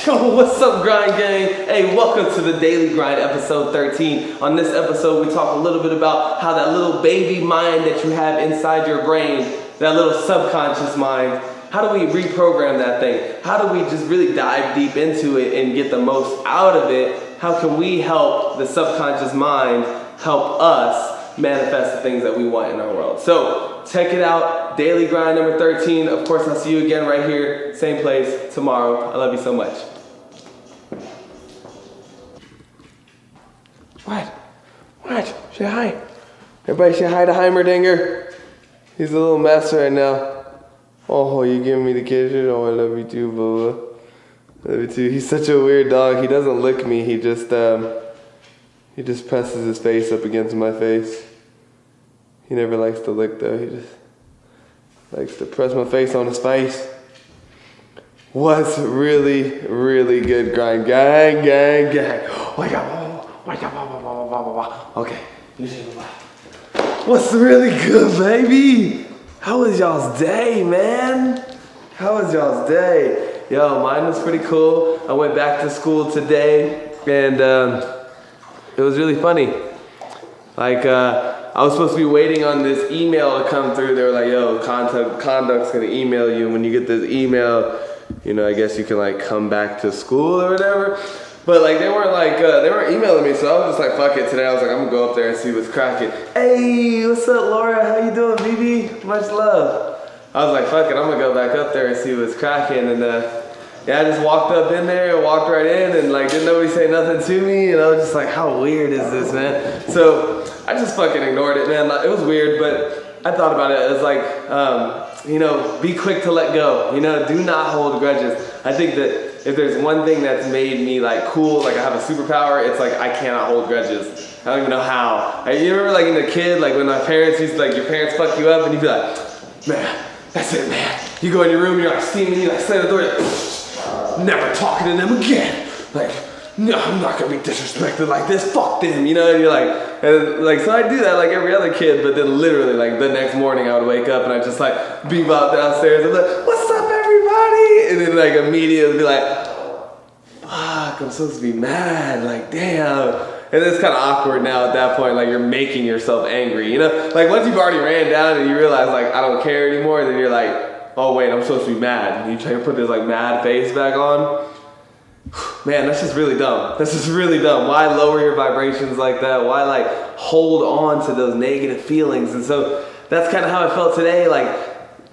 Yo, what's up, Grind Gang? Hey, welcome to the Daily Grind, episode 13. On this episode, we talk a little bit about how that little baby mind that you have inside your brain, that little subconscious mind, how do we reprogram that thing? How do we just really dive deep into it and get the most out of it? How can we help the subconscious mind help us manifest the things that we want in our world? So, check it out. Daily Grind number 13. Of course, I'll see you again right here, same place, tomorrow. I love you so much. What? Say hi. Everybody say hi to Heimerdinger. He's a little mess right now. Oh, you giving me the kisses? Oh, I love you too, Bubba. Love you too. He's such a weird dog. He doesn't lick me. He just presses his face up against my face. He never likes to lick though. He just likes to press my face on his face. What's really, really good, Grind Gang? Okay. What's really good, baby? How was y'all's day, man? How was y'all's day? Yo, mine was pretty cool. I went back to school today, and it was really funny. Like, I was supposed to be waiting on this email to come through. They were like, yo, Conduct's gonna email you. When you get this email, you know, I guess you can like come back to school or whatever. But like they weren't emailing me, so I was just like, fuck it. Today I was like, I'm gonna go up there and see what's cracking. Hey, what's up, Laura? How you doing, BB? Much love. I was like, fuck it, I'm gonna go back up there and see what's cracking. And yeah, I just walked up in there, walked right in, and like didn't nobody say nothing to me. And I was just like, how weird is this, man? So I just fucking ignored it, man. It was weird, but I thought about it as like, you know, be quick to let go. You know, do not hold grudges. I think that if there's one thing that's made me like cool, like I have a superpower, it's like I cannot hold grudges. I don't even know how. You remember like in the kid, like when my parents used to, like your parents fuck you up and you'd be like, man, that's it, man. You go in your room and you're like steaming, you like slam the door, like, never talking to them again. Like, no, I'm not gonna be disrespected like this, fuck them, you know, and you're like, and like, so I do that like every other kid, but then literally like the next morning I would wake up and I'd just like bebop downstairs and be like, what's up everybody? And then like immediately be like, fuck, I'm supposed to be mad, like damn. And it's kind of awkward now at that point, like you're making yourself angry, you know? Like once you've already ran down and you realize like I don't care anymore, then you're like, oh wait, I'm supposed to be mad. And you try to put this like mad face back on. Man, that's just really dumb. That's just really dumb. Why lower your vibrations like that? Why like hold on to those negative feelings? And so that's kind of how I felt today. Like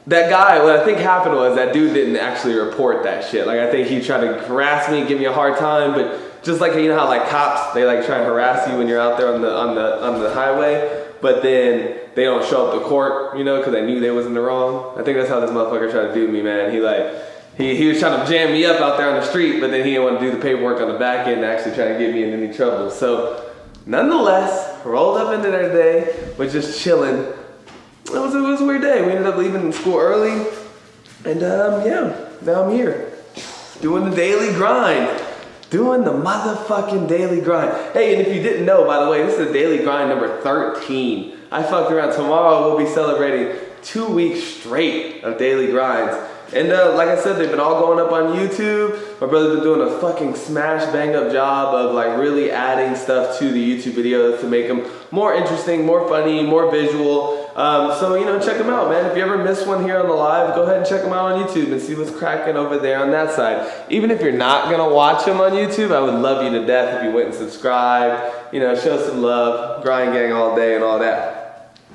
that guy, what I think happened was that dude didn't actually report that shit. Like I think he tried to harass me, give me a hard time, but just like, you know how like cops, they like try and harass you when you're out there on the highway, but then they don't show up to court, you know, because they knew they was in the wrong. I think that's how this motherfucker tried to do me, man. He was trying to jam me up out there on the street, but then he didn't want to do the paperwork on the back end and actually try to get me in any trouble. So, nonetheless, rolled up into their day, was just chilling. It was a weird day. We ended up leaving school early, and yeah, now I'm here, doing the daily grind. Doing the motherfucking daily grind. Hey, and if you didn't know, by the way, this is the daily grind number 13. I fucked around. Tomorrow we'll be celebrating 2 weeks straight of daily grinds. And like I said, they've been all going up on YouTube. My brother's been doing a fucking smash bang up job of like really adding stuff to the YouTube videos to make them more interesting, more funny, more visual. So, you know, check them out, man. If you ever miss one here on the live, go ahead and check them out on YouTube and see what's cracking over there on that side. Even if you're not going to watch them on YouTube, I would love you to death if you went and subscribed, you know, show some love, Grind Gang all day and all that.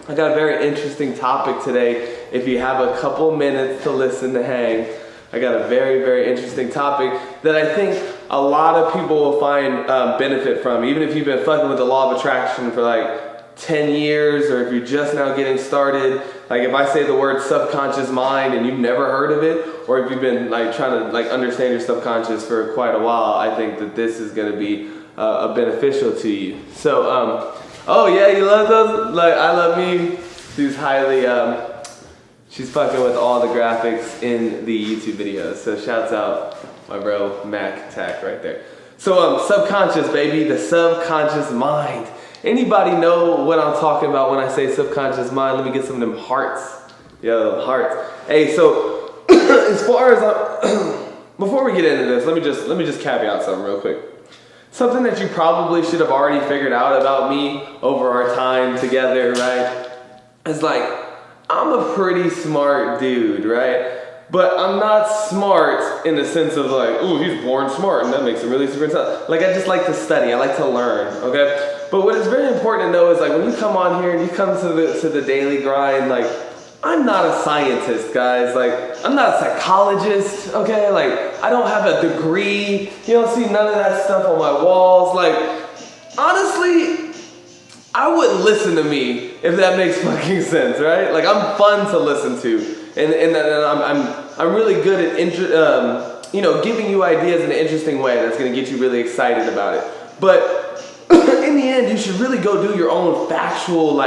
I got a very interesting topic today. If you have a couple minutes to listen to hang, I got a very, very interesting topic that I think a lot of people will find benefit from. Even if you've been fucking with the law of attraction for like 10 years, or if you're just now getting started. Like if I say the word subconscious mind and you've never heard of it, or if you've been like trying to like understand your subconscious for quite a while, I think that this is going to be beneficial to you. So, oh yeah, you love those? Like I love me. She's highly, she's fucking with all the graphics in the YouTube videos. So shouts out my bro Mac Tack right there. So subconscious, baby, the subconscious mind. Anybody know what I'm talking about when I say subconscious mind? Let me get some of them hearts. Yo, hearts. Hey, so as far as before we get into this, let me just caveat something real quick. Something that you probably should have already figured out about me over our time together, right? Is like, I'm a pretty smart dude, right? But I'm not smart in the sense of like, ooh, he's born smart and that makes him really super intelligent. Like, I just like to study, I like to learn, okay? But what is very important to know is like, when you come on here and you come to the daily grind, like, I'm not a scientist, guys. Like, I'm not a psychologist, okay? Like, I don't have a degree. You don't see none of that stuff on my walls. Like, honestly, I wouldn't listen to me if that makes fucking sense, right? Like, I'm fun to listen to. And I'm really good at giving you ideas in an interesting way that's going to get you really excited about it. But in the end, you should really go do your own factual,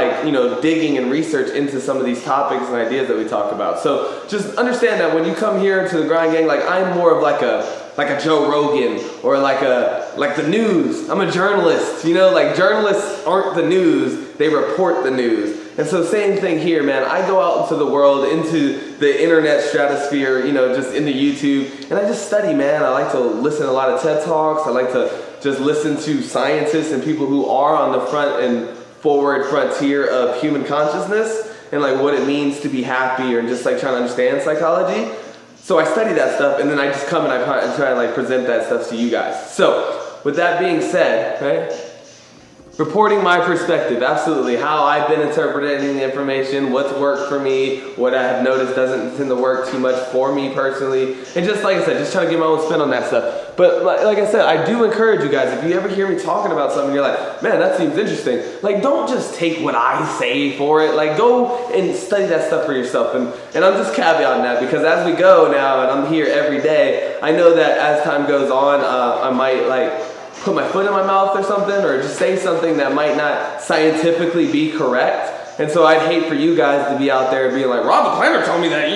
digging and research into some of these topics and ideas that we talk about. So just understand that when you come here to the Grind Gang, like, I'm more of like a Joe Rogan or like the news. I'm a journalist, like journalists aren't the news, they report the news. And so same thing here, man. I go out into the world, into the internet stratosphere, just into YouTube, and I just study, man. I like to listen to a lot of TED Talks. I like to just listen to scientists and people who are on the front and forward frontier of human consciousness and like what it means to be happy or just like trying to understand psychology. So I study that stuff, and then I just come and I try and like present that stuff to you guys. So with that being said, right? Reporting my perspective, absolutely, how I've been interpreting the information, what's worked for me, what I have noticed doesn't tend to work too much for me personally, and just like I said, just trying to get my own spin on that stuff. But like I said, I do encourage you guys, if you ever hear me talking about something, you're like, man, that seems interesting. Like, don't just take what I say for it. Like, go and study that stuff for yourself. And I'm just caveating that because as we go now, and I'm here every day, I know that as time goes on, I might put my foot in my mouth or something, or just say something that might not scientifically be correct. And so I'd hate for you guys to be out there being like, Rodtheplanter told me that,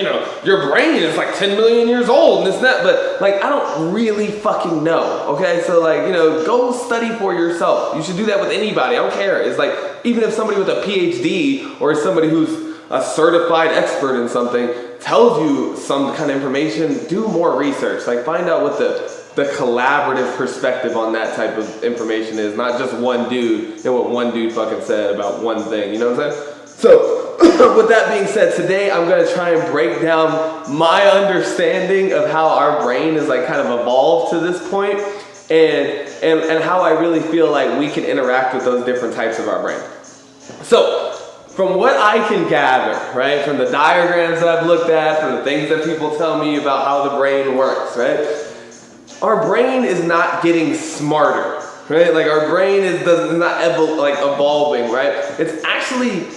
your brain is like 10 million years old and this and that, but like, I don't really fucking know, okay? So like, go study for yourself. You should do that with anybody, I don't care. It's like, even if somebody with a PhD or somebody who's a certified expert in something tells you some kind of information, do more research. Like, find out what the collaborative perspective on that type of information is, not just one dude and what one dude fucking said about one thing, you know what I'm saying? So, with that being said, today I'm going to try and break down my understanding of how our brain is like kind of evolved to this point, and how I really feel like we can interact with those different types of our brain. So, from what I can gather, right, from the diagrams that I've looked at, from the things that people tell me about how the brain works, right, our brain is not getting smarter, right? Like, our brain is not evolving, right? It's actually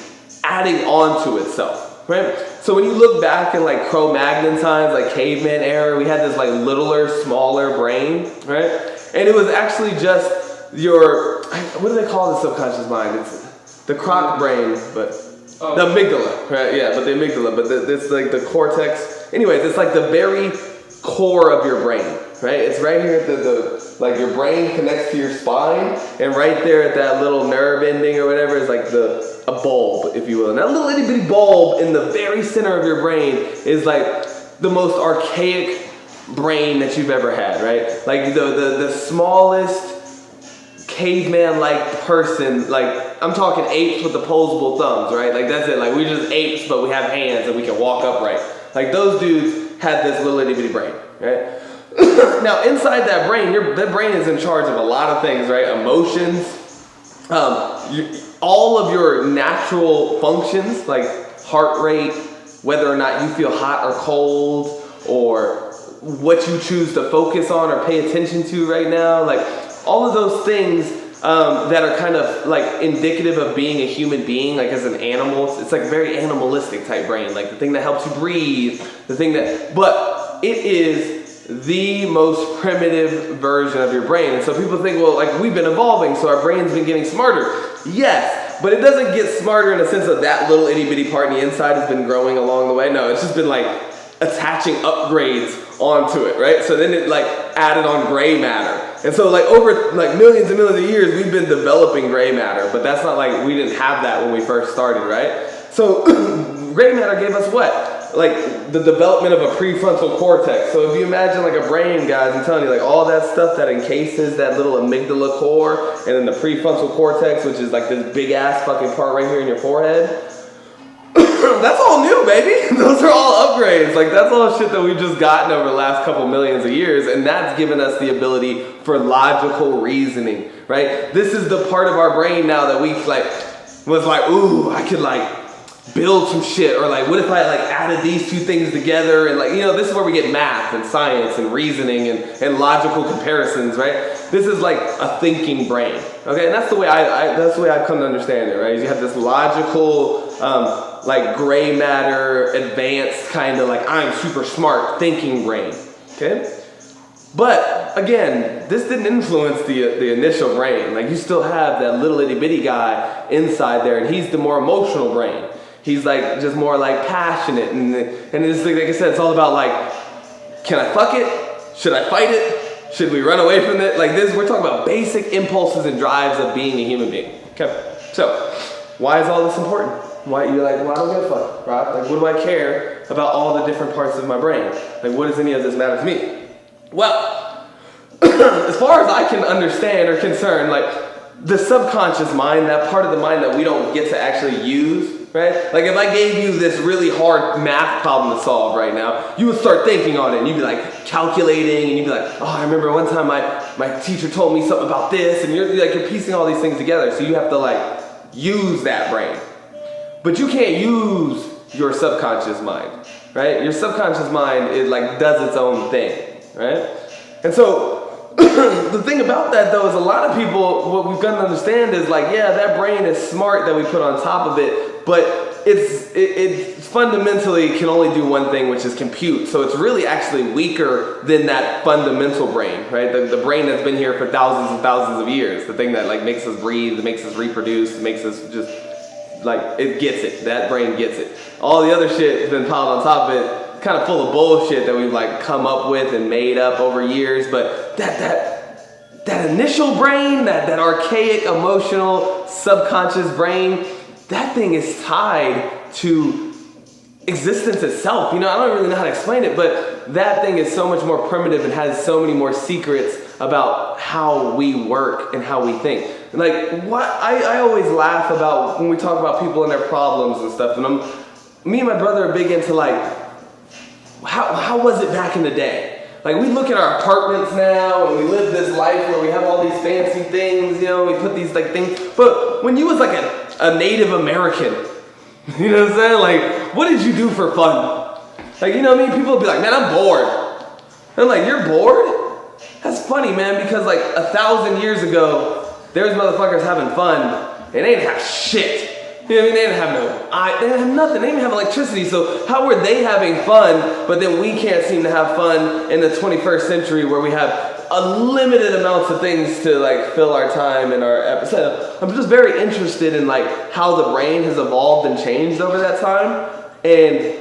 adding on to itself, right? So when you look back in like Cro-Magnon times, like caveman era, we had this like littler, smaller brain, right? And it was actually just your, what do they call the subconscious mind? It's the croc brain, but the amygdala, right? Yeah, but the amygdala, but it's like the cortex. Anyways, it's like the very core of your brain, right? It's right here at like your brain connects to your spine, and right there at that little nerve ending or whatever is like a bulb, if you will. And that little itty bitty bulb in the very center of your brain is like the most archaic brain that you've ever had, right? Like the smallest caveman-like person, like I'm talking apes with opposable thumbs, right? Like that's it. Like we're just apes, but we have hands and we can walk upright. Like those dudes had this little itty bitty brain, right? Now inside that brain, that brain is in charge of a lot of things, right? Emotions, all of your natural functions like heart rate, whether or not you feel hot or cold, or what you choose to focus on or pay attention to right now, like all of those things that are kind of like indicative of being a human being, like as an animal. It's like very animalistic type brain, like the thing that helps you breathe, but it is the most primitive version of your brain. And so people think, well, like we've been evolving, so our brain's been getting smarter. Yes, but it doesn't get smarter in the sense of that little itty bitty part on the inside has been growing along the way. No, it's just been like attaching upgrades onto it, right? So then it like added on gray matter. And so like over like millions and millions of years, we've been developing gray matter, but that's not like we didn't have that when we first started, right? So gray matter gave us what? like the development of a prefrontal cortex. So if you imagine like a brain, guys, I'm telling you, like all that stuff that encases that little amygdala core, and then the prefrontal cortex, which is like this big ass fucking part right here in your forehead. That's all new, baby. Those are all upgrades. Like that's all shit that we've just gotten over the last couple millions of years, and that's given us the ability for logical reasoning, right? This is the part of our brain now that we like was like, ooh, I could like build some shit, or like what if I like added these two things together, and like, you know, this is where we get math and science and reasoning and logical comparisons, right? This is like a thinking brain, okay? And that's the way that's the way I've come to understand it, right? You have this logical like gray matter, advanced kind of like I'm super smart thinking brain, okay? But again, this didn't influence the initial brain. Like you still have that little itty bitty guy inside there, and he's the more emotional brain. He's like just more like passionate, and it's like I said, it's all about like, can I fuck it? Should I fight it? Should we run away from it? Like this, we're talking about basic impulses and drives of being a human being. Okay, so why is all this important? Why you're like, well, I don't give a fuck, right? Like, what do I care about all the different parts of my brain? Like, what does any of this matter to me? Well, as far as I can understand or concern, like the subconscious mind, that part of the mind that we don't get to actually use, right? Like if I gave you this really hard math problem to solve right now, you would start thinking on it, and you'd be like calculating, and you'd be like, oh, I remember one time my teacher told me something about this, and you're piecing all these things together, so you have to like use that brain. But you can't use your subconscious mind, right? Your subconscious mind does its own thing, right? And so the thing about that though is a lot of people, what we've got to understand is like, yeah, that brain is smart that we put on top of it, but it fundamentally can only do one thing, which is compute. So it's really actually weaker than that fundamental brain, right? The brain that's been here for thousands and thousands of years, the thing that like makes us breathe, that makes us reproduce, makes us just like, it gets it. That brain gets it. All the other shit has been piled on top of it. It's kind of full of bullshit that we've like come up with and made up over years. But that initial brain, that archaic, emotional, subconscious brain, that thing is tied to existence itself. You know, I don't really know how to explain it, but that thing is so much more primitive and has so many more secrets about how we work and how we think. Like, what I always laugh about when we talk about people and their problems and stuff, and me and my brother are big into like, how was it back in the day? Like, we look at our apartments now, and we live this life where we have all these fancy things, you know, we put these like things, but when you was like a Native American, you know what I'm saying? Like, what did you do for fun? Like, you know what I mean? People would be like, man, I'm bored. And I'm like, you're bored? That's funny, man, because like 1,000 years ago, there's motherfuckers having fun, and they didn't have shit. You know what I mean? They didn't have they didn't have nothing. They didn't have electricity, so how were they having fun, but then we can't seem to have fun in the 21st century where we have unlimited amounts of things to like fill our time and our episode. I'm just very interested in like how the brain has evolved and changed over that time, and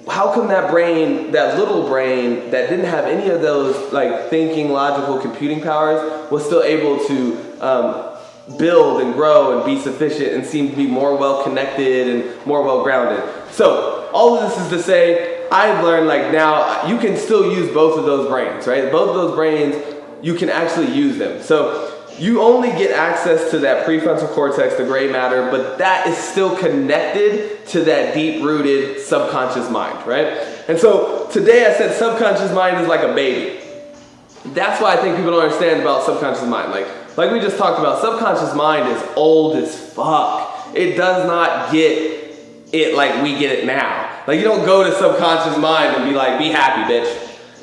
how come that brain, that little brain that didn't have any of those like thinking, logical, computing powers, was still able to build and grow and be sufficient and seem to be more well connected and more well grounded. So all of this is to say, I've learned like now you can still use both of those brains, right? Both of those brains, you can actually use them. So you only get access to that prefrontal cortex, the gray matter, but that is still connected to that deep-rooted subconscious mind, right? And so today I said subconscious mind is like a baby. That's why I think people don't understand about subconscious mind. Like we just talked about, subconscious mind is old as fuck. It does not get it like we get it now. Like you don't go to subconscious mind and be like, be happy, bitch.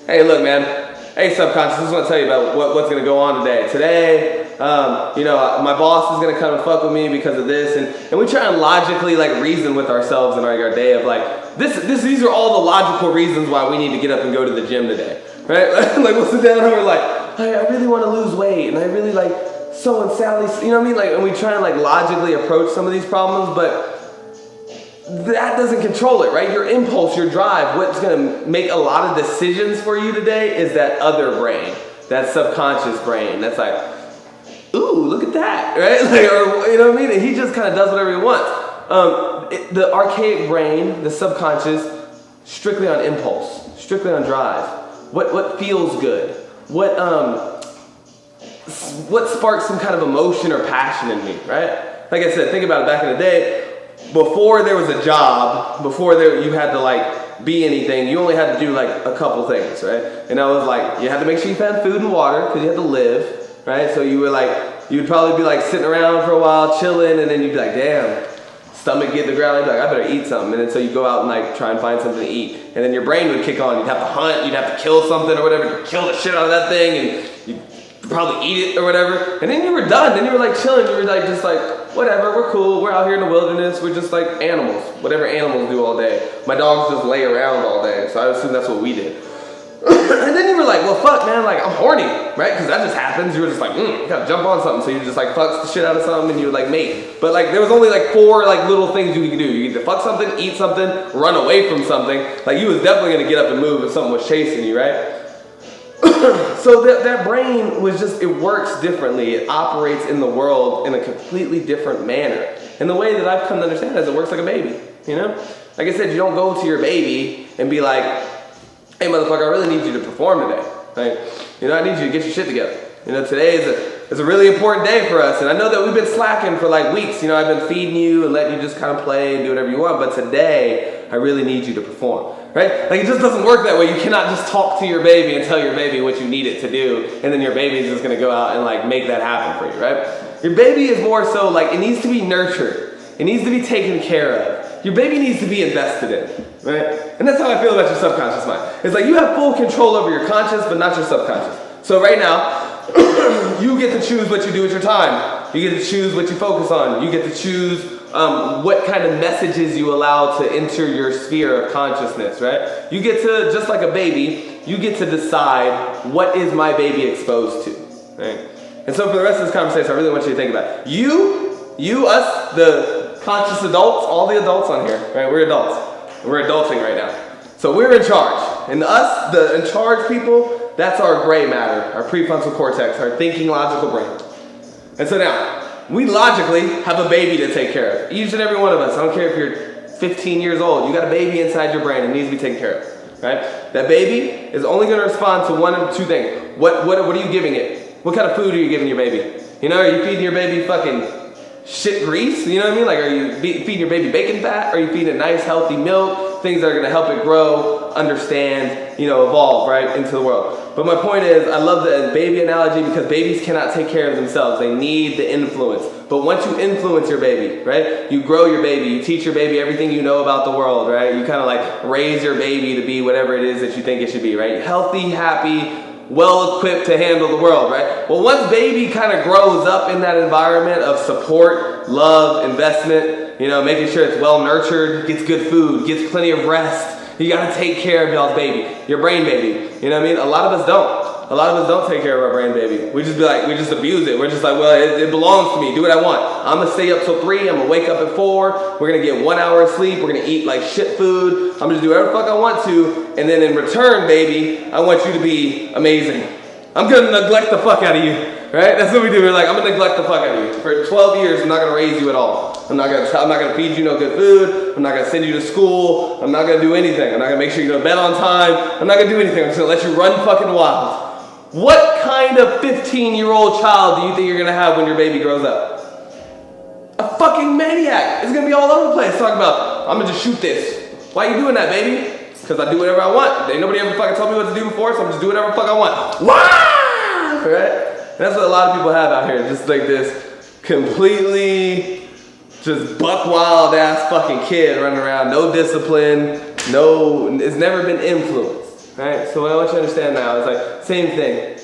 Hey, look, man. Hey, subconscious, I just want to tell you about what's going to go on today. Today, you know, my boss is going to come and fuck with me because of this. And we try and logically, like, reason with ourselves in our day of, like, these are all the logical reasons why we need to get up and go to the gym today, right? Like, we'll sit down and we're like, hey, I really want to lose weight, and I really like so and Sally, you know what I mean? Like, and we try and, like, logically approach some of these problems, but that doesn't control it, right? Your impulse, your drive, what's going to make a lot of decisions for you today is that other brain, that subconscious brain. That's like, ooh, look at that, right? Like, or, you know what I mean? And he just kind of does whatever he wants. The archaic brain, the subconscious, strictly on impulse, strictly on drive. What feels good? What sparks some kind of emotion or passion in me, right? Like I said, think about it back in the day. Before there was a job, you had to like be anything, you only had to do like a couple things, right? And I was like, you had to make sure you had food and water because you had to live, right? So you would probably be like sitting around for a while, chilling, and then you'd be like, damn, stomach get the ground, you'd be like, I better eat something. And then so you go out and like try and find something to eat. And then your brain would kick on, you'd have to hunt, you'd have to kill something or whatever, you'd kill the shit out of that thing, and you'd probably eat it or whatever. And then you were done, then you were like chilling, you were like just like, whatever, we're cool, we're out here in the wilderness, we're just like animals, whatever animals do all day. My dogs just lay around all day, so I assume that's what we did. And then you were like, well fuck man, like I'm horny, right? Because that just happens, you were just like, you gotta jump on something, so you just like fuck the shit out of something and you would like mate. But like there was only like 4 like little things you could do. You could fuck something, eat something, run away from something. Like you was definitely gonna get up and move if something was chasing you, right? So that brain was just, it works differently. It operates in the world in a completely different manner. And the way that I've come to understand it is it works like a baby, you know? Like I said, you don't go to your baby and be like, hey motherfucker, I really need you to perform today. Like, you know, I need you to get your shit together. You know, today is a really important day for us. And I know that we've been slacking for like weeks. You know, I've been feeding you and letting you just kind of play and do whatever you want. But today, I really need you to perform. Right? Like it just doesn't work that way. You cannot just talk to your baby and tell your baby what you need it to do, and then your baby is just gonna go out and like make that happen for you, right? Your baby is more so like, it needs to be nurtured. It needs to be taken care of. Your baby needs to be invested in, right? And that's how I feel about your subconscious mind. It's like you have full control over your conscious, but not your subconscious. So right now, you get to choose what you do with your time. You get to choose what you focus on. You get to choose what kind of messages you allow to enter your sphere of consciousness, right? You get to, just like a baby, you get to decide what is my baby exposed to, right? And so for the rest of this conversation, I really want you to think about it. You, us, the conscious adults, all the adults on here, right? We're adults. We're adulting right now. So we're in charge. And us, the in charge people, that's our gray matter, our prefrontal cortex, our thinking logical brain. And so now, we logically have a baby to take care of. Each and every one of us. I don't care if you're 15 years old. You got a baby inside your brain that needs to be taken care of, right? That baby is only going to respond to one of 2 things. What are you giving it? What kind of food are you giving your baby? You know, are you feeding your baby fucking shit grease? You know what I mean? Like, are you feeding your baby bacon fat? Are you feeding it nice, healthy milk? Things that are going to help it grow, understand, you know, evolve, right, into the world. But my point is, I love the baby analogy because babies cannot take care of themselves. They need the influence. But once you influence your baby, right, you grow your baby, you teach your baby everything you know about the world, right? You kind of like raise your baby to be whatever it is that you think it should be, right? Healthy, happy, well-equipped to handle the world, right? Well, once baby kind of grows up in that environment of support, love, investment, you know, making sure it's well-nurtured, gets good food, gets plenty of rest, you gotta take care of y'all's baby, your brain baby. You know what I mean? A lot of us don't. A lot of us don't take care of our brain baby. We just be like, we just abuse it. We're just like, well, it belongs to me. Do what I want. I'm gonna stay up till 3. I'm gonna wake up at 4. We're gonna get 1 hour of sleep. We're gonna eat like shit food. I'm gonna do whatever the fuck I want to. And then in return, baby, I want you to be amazing. I'm gonna neglect the fuck out of you. Right? That's what we do. We're like, I'm gonna neglect the fuck out of you. For 12 years, I'm not gonna raise you at all. I'm not gonna feed you no good food. I'm not gonna send you to school. I'm not gonna do anything. I'm not gonna make sure you go to bed on time. I'm not gonna do anything. I'm just gonna let you run fucking wild. What kind of 15-year-old child do you think you're gonna have when your baby grows up? A fucking maniac. It's gonna be all over the place talking about, I'm gonna just shoot this. Why are you doing that, baby? Because I do whatever I want. Ain't nobody ever fucking told me what to do before, so I'm just doing whatever the fuck I want. Wah! Right? And that's what a lot of people have out here. Just like this completely just buck wild ass fucking kid running around. No discipline. It's never been influenced. Right? So what I want you to understand now is like, same thing.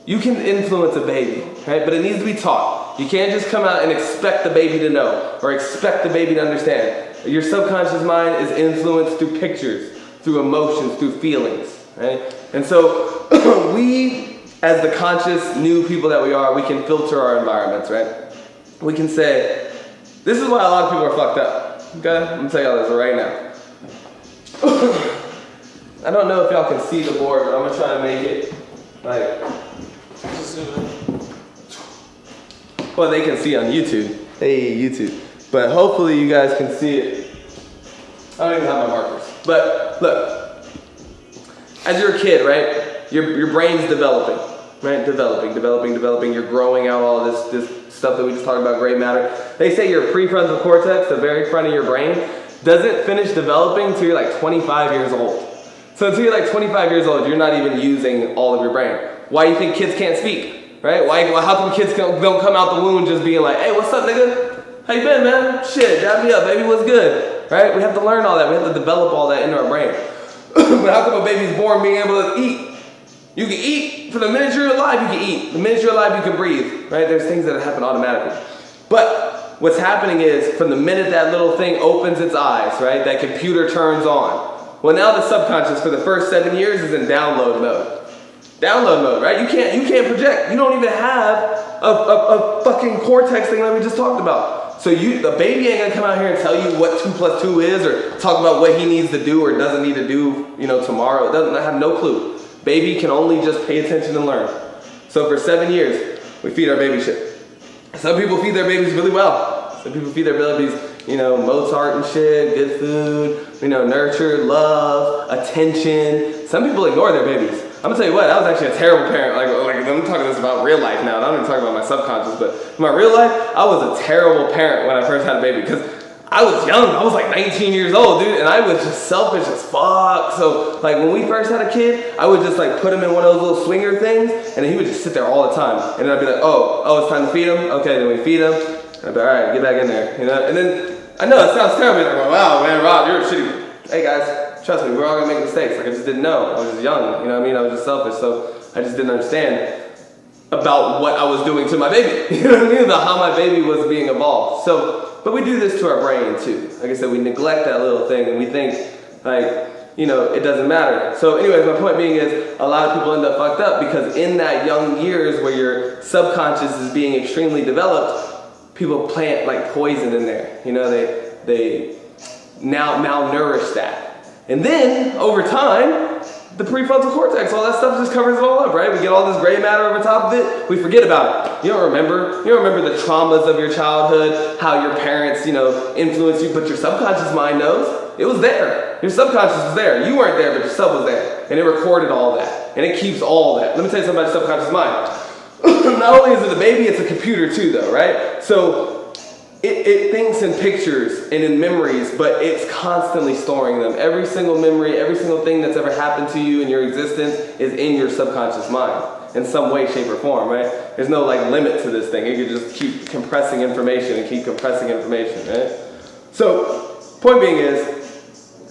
You can influence a baby, right? But it needs to be taught. You can't just come out and expect the baby to know or expect the baby to understand. Your subconscious mind is influenced through pictures, through emotions, through feelings, right? And so we, as the conscious new people that we are, we can filter our environments, right? We can say, this is why a lot of people are fucked up. Okay? I'm gonna tell y'all this right now. I don't know if y'all can see the board, but I'm gonna try to make it like, well, they can see on YouTube. Hey, YouTube. But hopefully you guys can see it. I don't even have my markers. But look, as you're a kid, right, your brain's developing, right? Developing. You're growing out all this stuff that we just talked about, gray matter. They say your prefrontal cortex, the very front of your brain, doesn't finish developing until you're like 25 years old. So until you're like 25 years old, you're not even using all of your brain. Why do you think kids can't speak, right? How come kids don't come out the womb just being like, hey, what's up, nigga? How you been, man? Shit, dab me up, baby, what's good? Right? We have to learn all that. We have to develop all that into our brain. But how come a baby's born being able to eat? You can eat. For the minute you're alive, you can eat. The minute you're alive, you can breathe, right? There's things that happen automatically. But what's happening is, from the minute that little thing opens its eyes, right, that computer turns on, well, now the subconscious for the first 7 years is in download mode. Download mode, right? You can't project. You don't even have a fucking cortex thing that we just talked about. So the baby ain't gonna come out here and tell you what 2 + 2 is, or talk about what he needs to do or doesn't need to do, tomorrow. It doesn't have no clue. Baby can only just pay attention and learn. So for 7 years, we feed our baby shit. Some people feed their babies really well. Some people feed their babies, Mozart and shit, good food, nurture, love, attention. Some people ignore their babies. I'm gonna tell you what, I was actually a terrible parent. Like I'm talking this about real life now. I'm not even talking about my subconscious, but in my real life, I was a terrible parent when I first had a baby, because I was young. I was like 19 years old, dude, and I was just selfish as fuck. So like when we first had a kid, I would just like put him in one of those little swinger things, and then he would just sit there all the time. And then I'd be like, oh, it's time to feed him. Okay, then we feed him. I'd be like, all right, get back in there, And then I know it sounds terrible. Like, wow, man, Rob, you're a shitty. Hey guys, trust me, we're all gonna make mistakes. Like I just didn't know. I was just young. I was just selfish, so I just didn't understand about what I was doing to my baby. About how my baby was being evolved. But we do this to our brain too. Like I said, we neglect that little thing, and we think it doesn't matter. So anyways, my point being is, a lot of people end up fucked up because in that young years where your subconscious is being extremely developed, people plant like poison in there. They now malnourish that. And then over time, the prefrontal cortex, all that stuff just covers it all up, right? We get all this gray matter over top of it, we forget about it. You don't remember the traumas of your childhood, how your parents, influenced you, but your subconscious mind knows. It was there. Your subconscious was there. You weren't there, but your sub was there. And it recorded all that. And it keeps all that. Let me tell you something about your subconscious mind. Not only is it a baby, it's a computer too, though, right? So it thinks in pictures and in memories, but it's constantly storing them. Every single memory, every single thing that's ever happened to you in your existence is in your subconscious mind in some way, shape, or form, right? There's no limit to this thing. It could just keep compressing information and keep compressing information, right? So, point being is,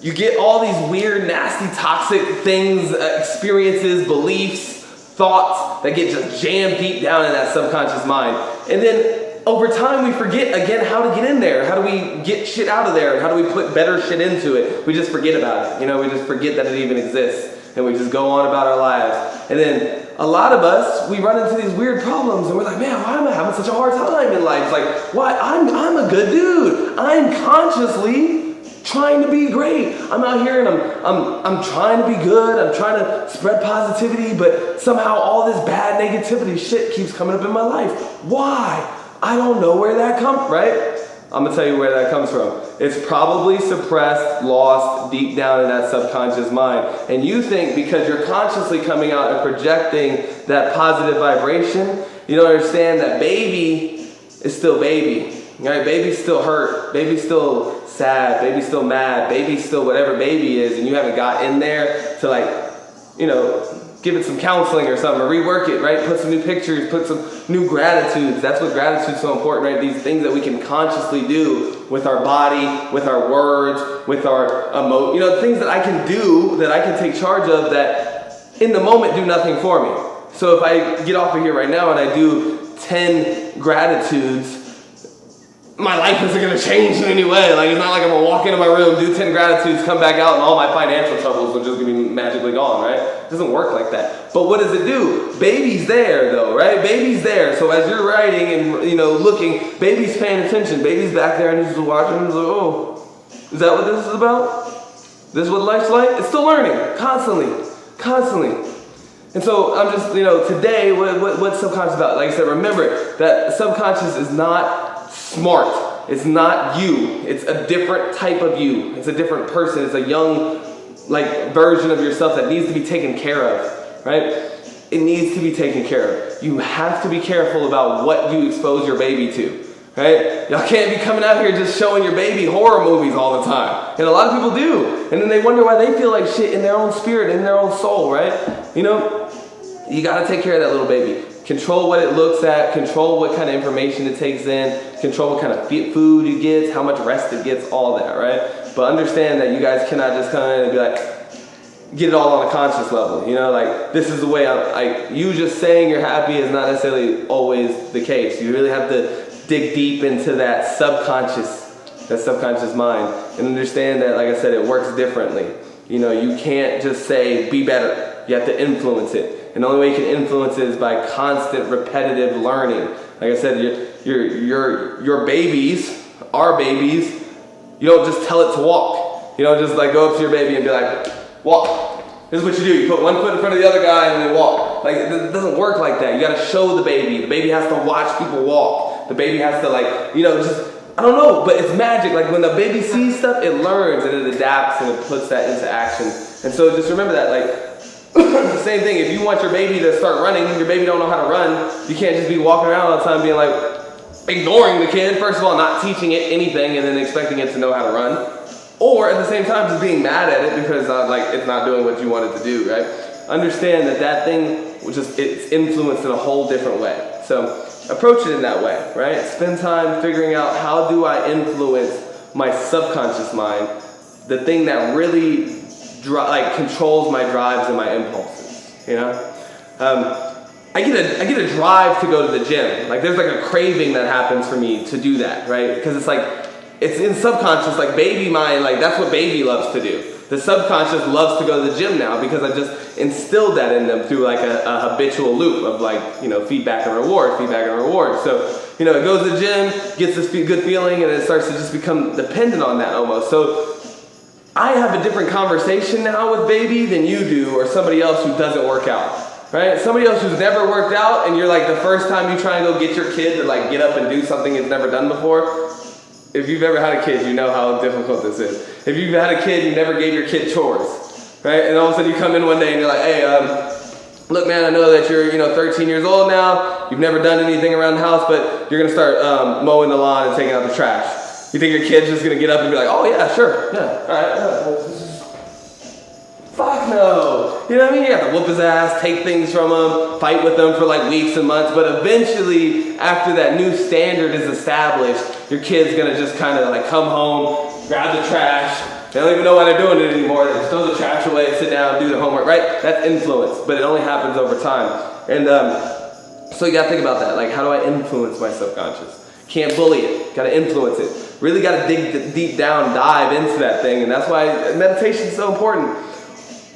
you get all these weird, nasty, toxic things, experiences, beliefs, thoughts that get just jammed deep down in that subconscious mind. And then over time, we forget, again, how to get in there. How do we get shit out of there? And how do we put better shit into it? We just forget about it. We just forget that it even exists. And we just go on about our lives. And then a lot of us, we run into these weird problems. And we're like, man, why am I having such a hard time in life? It's like, why? I'm a good dude. I'm consciously trying to be great. I'm out here and I'm trying to be good. I'm trying to spread positivity. But somehow all this bad negativity shit keeps coming up in my life. Why? I don't know where that comes, right? I'm gonna tell you where that comes from. It's probably suppressed, lost deep down in that subconscious mind. And you think because you're consciously coming out and projecting that positive vibration, you don't understand that baby is still baby, right? Baby's still hurt, baby's still sad, baby's still mad, baby's still whatever baby is, and you haven't got in there to give it some counseling or something, or rework it, right? Put some new pictures, put some new gratitudes. That's what gratitude's so important, right? These things that we can consciously do with our body, with our words, with our things that I can do, that I can take charge of, that in the moment do nothing for me. So if I get off of here right now and I do 10 gratitudes, my life isn't going to change in any way. Like, it's not like I'm going to walk into my room, do 10 gratitudes, come back out, and all my financial troubles are just going to be magically gone, right? It doesn't work like that. But what does it do? Baby's there, though, right? Baby's there. So as you're writing and, looking, baby's paying attention. Baby's back there and he's just watching and he's like, oh, is that what this is about? This is what life's like? It's still learning, constantly. And so I'm just, today, what's subconscious about? Like I said, remember that subconscious is not smart. It's not you. It's a different type of you. It's a different person. It's a young like version of yourself that needs to be taken care of, right? It needs to be taken care of. You have to be careful about what you expose your baby to, right? Y'all can't be coming out here just showing your baby horror movies all the time. And a lot of people do. And then they wonder why they feel like shit in their own spirit, in their own soul, right? You know, you gotta take care of that little baby. Control what it looks at, control what kind of information it takes in, control what kind of food it gets, how much rest it gets, all that, right? But understand that you guys cannot just come in and be like, get it all on a conscious level, you know, like this is the way you just saying you're happy is not necessarily always the case. You really have to dig deep into that subconscious mind and understand that, like I said, it works differently. You know, you can't just say be better. You have to influence it. And the only way you can influence it is by constant repetitive learning. Like I said, your babies, our babies, you don't just tell it to walk. You don't just like go up to your baby and be like, walk. This is what you do. You put one foot in front of the other guy and then walk. Like, it doesn't work like that. You gotta show the baby. The baby has to watch people walk. The baby has to like, you know, just, I don't know, but it's magic. Like when the baby sees stuff, it learns and it adapts and it puts that into action. And so just remember that, like, same thing, if you want your baby to start running, your baby don't know how to run, you can't just be walking around all the time being like, ignoring the kid, first of all, not teaching it anything and then expecting it to know how to run. Or at the same time, just being mad at it because like it's not doing what you want it to do, right? Understand that thing, it's influenced in a whole different way. So approach it in that way, right? Spend time figuring out how do I influence my subconscious mind, the thing that really controls my drives and my impulses, you know? I get a drive to go to the gym. Like there's like a craving that happens for me to do that, right? Because it's like, it's in subconscious, like baby mind, like that's what baby loves to do. The subconscious loves to go to the gym now because I just instilled that in them through like a habitual loop of like, you know, feedback and reward. So, you know, it goes to the gym, gets this good feeling, and it starts to just become dependent on that almost. So I have a different conversation now with baby than you do or somebody else who doesn't work out, right? Somebody else who's never worked out and you're like the first time you try and go get your kid to like get up and do something it's never done before. If you've ever had a kid, you know how difficult this is. If you've had a kid, you never gave your kid chores, right? And all of a sudden you come in one day and you're like, hey, look, man, I know that you're 13 years old now. You've never done anything around the house, but you're gonna start mowing the lawn and taking out the trash. You think your kid's just gonna get up and be like, oh yeah, sure, yeah, all right. Fuck no. You know what I mean? You have to whoop his ass, take things from him, fight with him for like weeks and months, but eventually, after that new standard is established, your kid's gonna just kind of like come home, grab the trash. They don't even know why they're doing it anymore. They just throw the trash away, sit down, do their homework, right? That's influence, but it only happens over time. And so you gotta think about that. Like, how do I influence my subconscious? Can't bully it, gotta influence it. Really gotta dig deep down, dive into that thing, and that's why meditation is so important.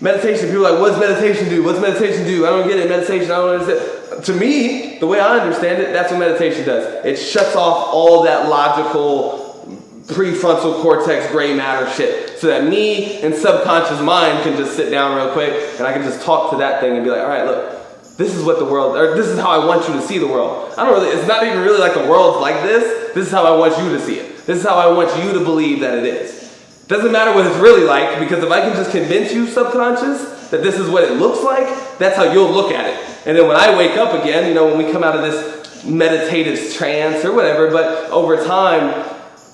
Meditation, people are like, what's meditation do? What's meditation do? I don't get it, meditation, I don't understand. To me, the way I understand it, that's what meditation does. It shuts off all that logical prefrontal cortex gray matter shit so that me and subconscious mind can just sit down real quick and I can just talk to that thing and be like, all right, look, this is what the world, or this is how I want you to see the world. It's not even really like the world's like this. This is how I want you to see it. This is how I want you to believe that it is. Doesn't matter what it's really like, because if I can just convince you, subconscious, that this is what it looks like, that's how you'll look at it. And then when I wake up again, you know, when we come out of this meditative trance or whatever, but over time,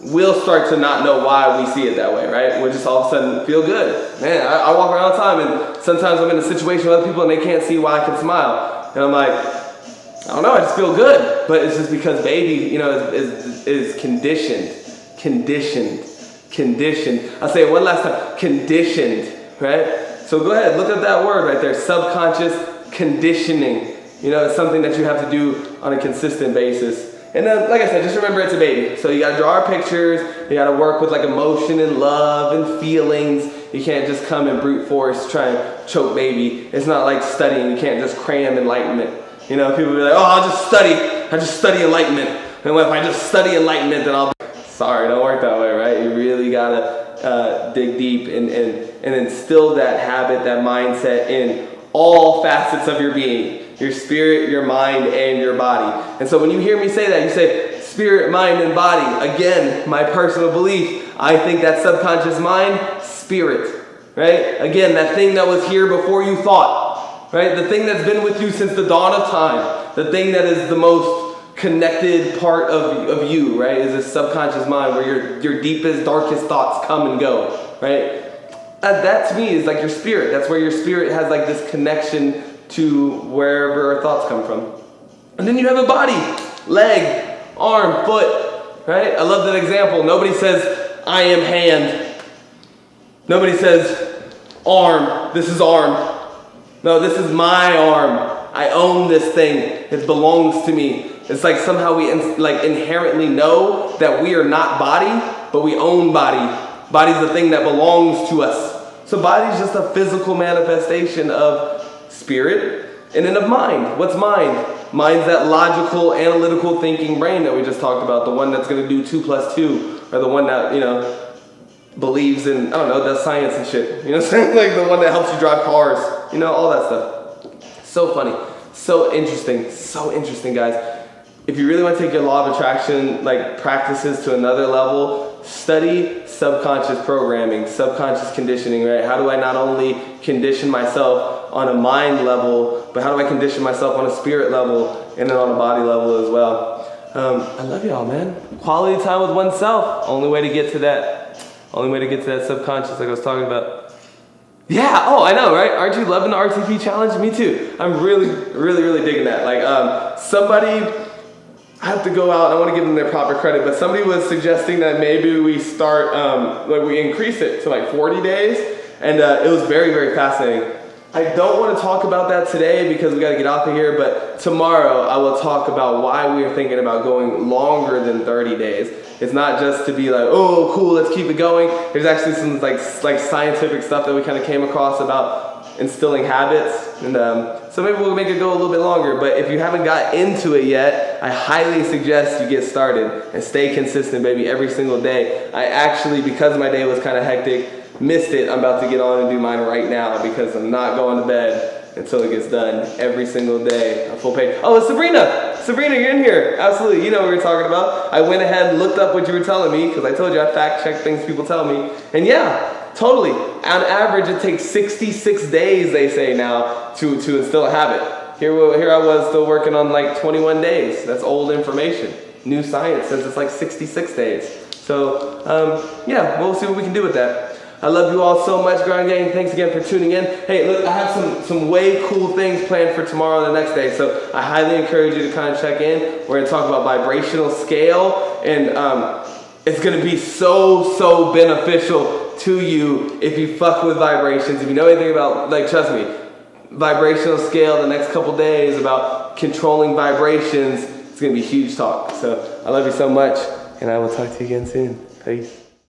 we'll start to not know why we see it that way, right? We'll just all of a sudden feel good. Man, I walk around all the time, and sometimes I'm in a situation with other people, and they can't see why I can smile. And I'm like, I don't know, I just feel good. But it's just because baby, you know, is conditioned. I'll say it one last time, conditioned, right? So go ahead, look at that word right there, subconscious conditioning. You know, it's something that you have to do on a consistent basis. And then, like I said, just remember it's a baby. So you gotta draw our pictures, you gotta work with like emotion and love and feelings. You can't just come and brute force, try and choke baby. It's not like studying, you can't just cram enlightenment. You know, people be like, oh, I just study enlightenment. And if I just study enlightenment, then I'll be... Sorry, it don't work that way, right? You really gotta dig deep and instill that habit, that mindset in all facets of your being. Your spirit, your mind, and your body. And so when you hear me say that, you say spirit, mind, and body. Again, my personal belief, I think that subconscious mind, spirit. right? Again, that thing that was here before you thought, right? The thing that's been with you since the dawn of time, the thing that is the most connected part of you, right? Is this subconscious mind where your deepest, darkest thoughts come and go, right? That to me is like your spirit. That's where your spirit has like this connection to wherever our thoughts come from. And then you have a body, leg, arm, foot, right? I love that example. Nobody says, I am hand. Nobody says, arm, this is arm. No, this is my arm. I own this thing. It belongs to me. It's like somehow we inherently know that we are not body, but we own body. Body's the thing that belongs to us. So body's just a physical manifestation of spirit and then of mind. What's mind? Mind's that logical, analytical thinking brain that we just talked about. The one that's going to do 2 + 2. Or the one that, believes in, does science and shit. You know what I'm saying? Like the one that helps you drive cars. All that stuff. So funny. So interesting, guys. If you really want to take your law of attraction practices to another level, study subconscious programming, subconscious conditioning, right? How do I not only condition myself on a mind level, but how do I condition myself on a spirit level and then on a body level as well? I love y'all, man. Quality time with oneself. Only way to get to that subconscious like I was talking about. Yeah, I know, right? Aren't you loving the RTP challenge? Me too. I'm really, really, really digging that. Somebody, I have to go out, I want to give them their proper credit, but somebody was suggesting that maybe we start, we increase it to 40 days, and it was very, very fascinating. I don't want to talk about that today because we got to get off of here, but tomorrow I will talk about why we are thinking about going longer than 30 days. It's not just to be like, oh, cool, let's keep it going. There's actually some like scientific stuff that we kind of came across about instilling habits, and so maybe we'll make it go a little bit longer. But if you haven't got into it yet, I highly suggest you get started and stay consistent, baby, every single day. I actually, because my day was kind of hectic, missed it. I'm about to get on and do mine right now because I'm not going to bed until it gets done every single day. A full page. Oh, it's Sabrina. Sabrina, you're in here. Absolutely. You know what we were talking about. I went ahead and looked up what you were telling me because I told you I fact check things people tell me. And yeah, totally. On average, it takes 66 days, they say now, to instill a habit. Here I was still working on 21 days. That's old information. New science says it's 66 days. So, yeah, we'll see what we can do with that. I love you all so much, Grind Gang. Thanks again for tuning in. Hey, look, I have some way cool things planned for tomorrow and the next day, so I highly encourage you to kind of check in. We're going to talk about vibrational scale, and it's going to be so beneficial to you if you fuck with vibrations. If you know anything about, trust me, vibrational scale the next couple days about controlling vibrations, it's going to be huge talk. So I love you so much, and I will talk to you again soon. Peace.